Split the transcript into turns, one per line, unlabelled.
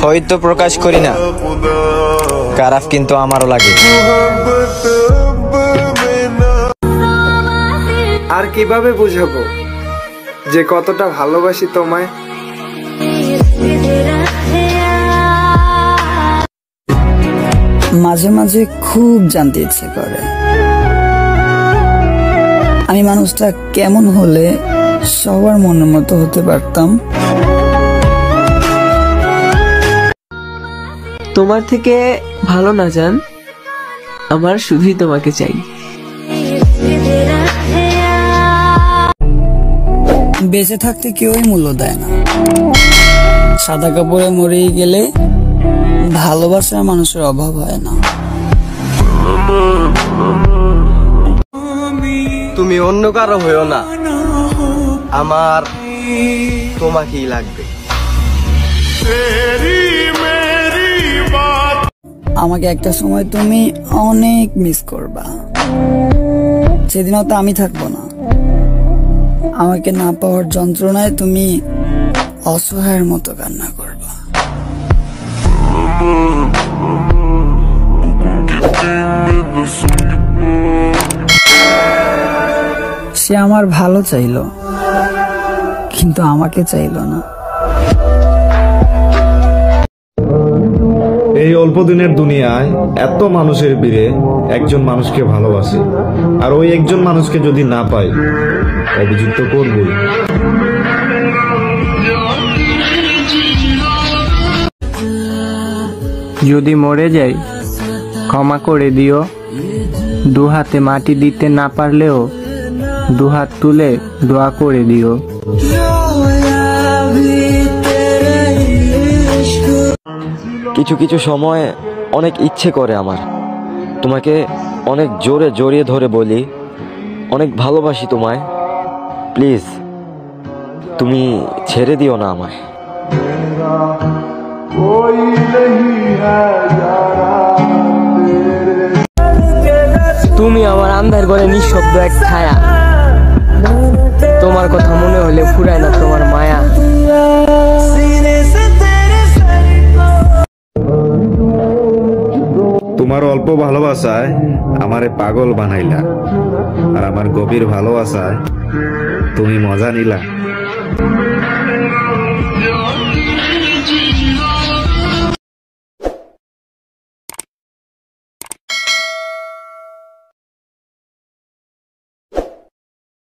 হয়তো প্রকাশ করি না, খারাপ কিন্তু আমারও লাগে।
আর কিভাবে বুঝাবো যে কতটা ভালোবাসি তোমায়?
মাঝে মাঝে খুব জানতে ইচ্ছে করে আমি মানুষটা কেমন হলে সবার মনের মতো হতে পারতাম।
তোমার থেকে ভালো না জান, আমার শুধুই তোমাকে চাই।
বেঁচে থাকতে কেউই মূল্য দেয় না, সাদা কাপড়ে মরে গেলে ভালোবাসার মানুষের অভাব হয় না।
তুমি অন্য কারো হইও না, আমার তোমাকেই লাগবে।
আমাকে একটা সময় তুমি অনেক মিস করবা, সেদিন হয়তো আমি থাকবো না। আমাকে না পাওয়ার যন্ত্রণায় তুমি অসহায়ের মতো কান্না করবা। সে আমার ভালো চাইলো, কিন্তু আমাকে চাইলো না।
এই অল্প দিনের দুনিয়ায় এত মানুষের ভিড়ে একজন মানুষকে ভালোবাসে, আর ওই একজন মানুষকে যদি না পাই অভিযোগ তো করবই।
যদি মরে যাই ক্ষমা করে দিও, দুহাতে মাটি দিতে না পারলেও দুহাত তুলে দোয়া করে দিও।
কিছু কিছু সময় অনেক ইচ্ছে করে আমার তোমাকে অনেক জোরে জড়িয়ে ধরে বলি অনেক ভালোবাসি তোমায়, প্লিজ তুমি ছেড়ে দিও না আমায়।
তুমি আমার আন্ধার ঘরে নিঃশব্দ এক ছায়া, তোমার কথা মনে হলে ফুরায় না তোমার মায়া।
তোমার অল্প ভালোবাসায় আমারে পাগল বানাইলা, আর আমার গভীর ভালোবাসায় তুমি মজা নিলা।